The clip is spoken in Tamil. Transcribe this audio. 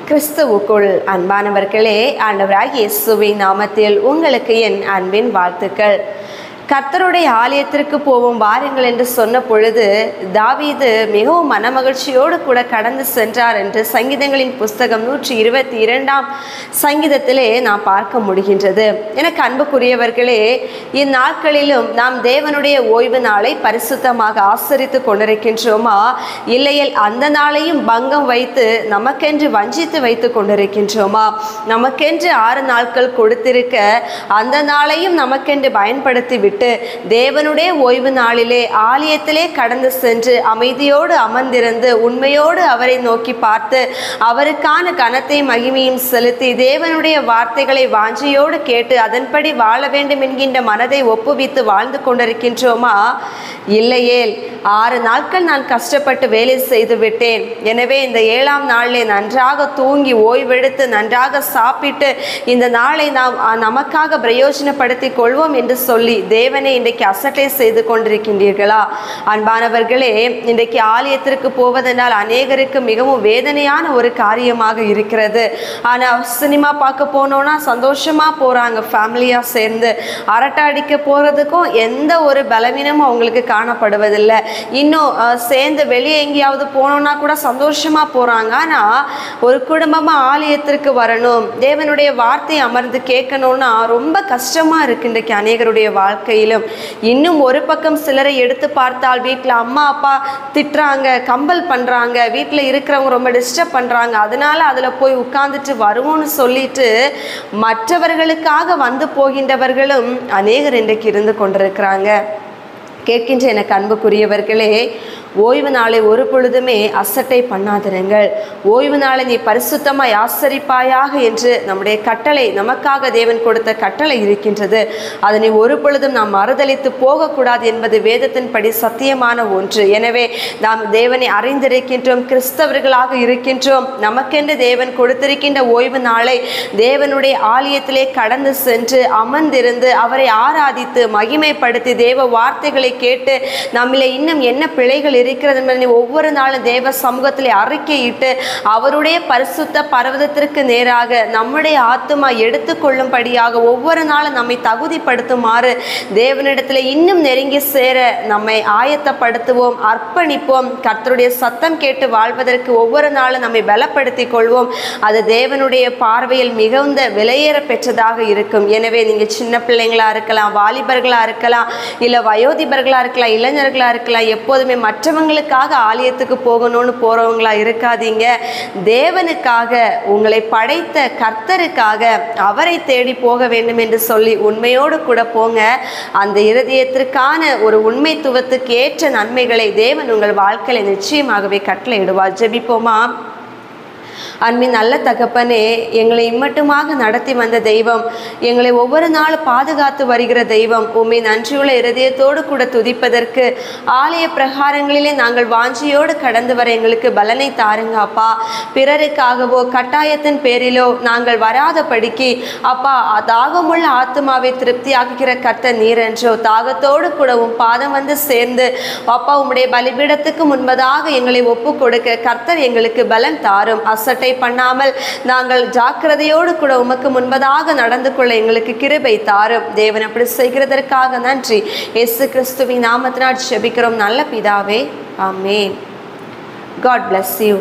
கிறிஸ்துவுக்குள் அன்பானவர்களே, ஆண்டவராகிய இயேசுவின் நாமத்தில் உங்களுக்கு என் அன்பின் வாழ்த்துக்கள். கர்த்தருடைய ஆலயத்திற்கு போவோம் வாருங்கள் என்று சொன்ன பொழுது தாவீது மிகவும் மனமகிழ்ச்சியோடு கூட கடந்து சென்றார் என்று சங்கீதங்களின் புஸ்தகம் 122ஆம் சங்கீதத்திலே நாம் பார்க்க முடிகின்றது. எனக்கு அன்புக்குரியவர்களே, இந்நாட்களிலும் நாம் தேவனுடைய ஓய்வு நாளை பரிசுத்தமாக ஆசரித்து கொண்டிருக்கின்றோமா, இல்லையில் அந்த நாளையும் பங்கம் வைத்து நமக்கென்று வஞ்சித்து வைத்து கொண்டிருக்கின்றோமா? நமக்கென்று 6 நாட்கள் கொடுத்திருக்க அந்த நாளையும் நமக்கென்று பயன்படுத்தி விட்டு தேவனுடைய ஓய்வு நாளிலே ஆலயத்திலே கடந்து சென்று அமைதியோடு அமர்ந்திருந்து உண்மையோடு அவரை நோக்கி பார்த்து அவருக்கான கனத்தை மகிமையும் செலுத்தி தேவனுடைய வார்த்தைகளை வாஞ்சையோடு கேட்டு அதன்படி வாழ வேண்டும் என்கின்ற மனதை ஒப்புவித்து வாழ்ந்து கொண்டிருக்கின்றோமா? இல்லையேல் 6 நாட்கள் நான் கஷ்டப்பட்டு வேலை செய்து விட்டேன், எனவே இந்த 7ஆம் நாளிலே நன்றாக தூங்கி ஓய்வெடுத்து நன்றாக சாப்பிட்டு இந்த நாளை நாம் நமக்காக பிரயோஜனப்படுத்தி கொள்வோம் என்று சொல்லி தேவனை இன்றைக்கு அசட்டை செய்து கொண்டிருக்கின்றீர்களா? அன்பானவர்களே, இன்றைக்கு ஆலயத்திற்கு போவதனால் அநேகருக்கு மிகவும் வேதனையான ஒரு காரியமாக இருக்கிறது. ஆனால் சினிமா பார்க்க போனோன்னா சந்தோஷமாக போகிறாங்க, ஃபேமிலியாக சேர்ந்து. அரட்டை அடிக்க போகிறதுக்கும் எந்த ஒரு பலவீனமும் அவங்களுக்கு காணப்படுவதில்லை. இன்னும் சேர்ந்து வெளியே எங்கேயாவது போனோன்னா கூட சந்தோஷமாக போகிறாங்க. ஆனால் ஒரு குடும்பமாக ஆலயத்திற்கு வரணும், தேவனுடைய வார்த்தை அமர்ந்து கேட்கணும்னா ரொம்ப கஷ்டமாக இருக்கு இன்றைக்கு அநேகருடைய வாழ்க்கையிலும். இன்னும் ஒரு பக்கம் சிலரை எடுத்து பார்த்தால் வீட்டில் அம்மா அப்பா திட்டுறாங்க, கம்பல் பண்ணுறாங்க, வீட்டில் இருக்கிறவங்க ரொம்ப டிஸ்டர்ப் பண்ணுறாங்க, அதனால அதில் போய் உட்கார்ந்துட்டு வருவோம்னு சொல்லிட்டு மற்றவர்களுக்காக வந்து போகின்றவர்களும் அநேகர் இன்றைக்கு இருந்து கொண்டிருக்கிறாங்க. கேட்கின்ற எனக்கு அன்புக்குரியவர்களே, ஓய்வு நாளை ஒரு பொழுதுமே அசட்டை பண்ணாதிருங்கள். ஓய்வு நாளை நீ பரிசுத்தமாய் ஆசரிப்பாயாக என்று நம்முடைய கட்டளை, நமக்காக தேவன் கொடுத்த கட்டளை இருக்கின்றது. அதனை ஒரு பொழுதும் நாம் மறுதலித்து போகக்கூடாது என்பது வேதத்தின்படி சத்தியமான ஒன்று. எனவே நாம் தேவனை அறிந்திருக்கின்றோம், கிறிஸ்தவர்களாக இருக்கின்றோம். நமக்கென்று தேவன் கொடுத்திருக்கின்ற ஓய்வு நாளை தேவனுடைய ஆலயத்திலே கடந்து சென்று அமர்ந்திருந்து அவரை ஆராதித்து மகிமைப்படுத்தி தேவ வார்த்தைகளை கேட்டு நம்மளே இன்னும் என்ன பிழைகள் இருக்கிறது என்பதை ஒவ்வொரு நாளும் தேவ சமூகத்திலே அறிக்கையிட்டு அவருடைய பரிசுத்த பர்வதத்திற்கு நேராக நம்முடைய ஆத்துமா எடுத்துக்கொள்ளும்படியாக ஒவ்வொரு நாளும் நம்மை தகுதிப்படுத்துமாறு தேவனிடத்தில் இன்னும் நெருங்கி சேர நம்மை ஆயத்தப்படுத்துவோம், அர்ப்பணிப்போம். கர்த்தருடைய சத்தம் கேட்டு வாழ்வதற்கு ஒவ்வொரு நாளும் நம்மை பலப்படுத்திக் கொள்வோம். அது தேவனுடைய பார்வையில் மிகுந்த விலையேற பெற்றதாக இருக்கும். எனவே நீங்கள் சின்ன பிள்ளைங்களா இருக்கலாம், வாலிபர்களா இருக்கலாம், இல்லை வயோதிபர்களா இருக்கலாம், இளைஞர்களா இருக்கலாம், எப்போதுமே மற்றவங்களுக்காக ஆலயத்துக்கு போகணும்னு போறவங்களா இருக்காதீங்க. தேவனுக்காக, உங்களை படைத்த கர்த்தருக்காக அவரை தேடி போக வேண்டும் என்று சொல்லி உண்மையோடு கூட போங்க. அந்த இருதயத்திற்கான ஒரு உண்மைத்துவத்துக்கு ஏற்ற நன்மைகளை தேவன் உங்கள் வாழ்க்கையில நிச்சயமாகவே கட்டளையிடுவார். ஜெபிப்போமா? அன்பின் நல்ல தகப்பனே, எங்களை இம்மட்டுமாக நடத்தி வந்த தெய்வம், எங்களை ஒவ்வொரு நாளும் பாதுகாத்து வருகிற தெய்வம், உம்மை நன்றியுள்ள இருதயத்தோடு கூட துதிப்பதற்கு ஆலய பிரகாரங்களிலே நாங்கள் வாஞ்சியோடு கடந்து வர எங்களுக்கு பலனை தாருங்க அப்பா. பிறருக்காகவோ கட்டாயத்தின் பேரிலோ நாங்கள் வராதபடிக்கு அப்பா, தாகமுள்ள ஆத்மாவை திருப்தி ஆக்குகிற கர்த்தர் நீர் என்றோ தாகத்தோடு கூட உம் பாதம் வந்து சேர்ந்து அப்பா உம்முடைய பலிபீடத்துக்கு முன்பதாக எங்களை ஒப்பு கொடுக்க கர்த்தர் எங்களுக்கு பலன் தாரும். அசட்டை பண்ணாமல் நாங்கள் ஜாக்கிரதையோடு கூட உமக்கு முன்பதாக நடந்து கொள்ள எங்களுக்கு கிருபை தாரும். தேவன் அப்படி செய்கிறதற்காக நன்றி. இயேசு கிறிஸ்துவின் நாமத்தினால் ஜெபிக்கிறோம் நல்ல பிதாவே, ஆமென். God bless you.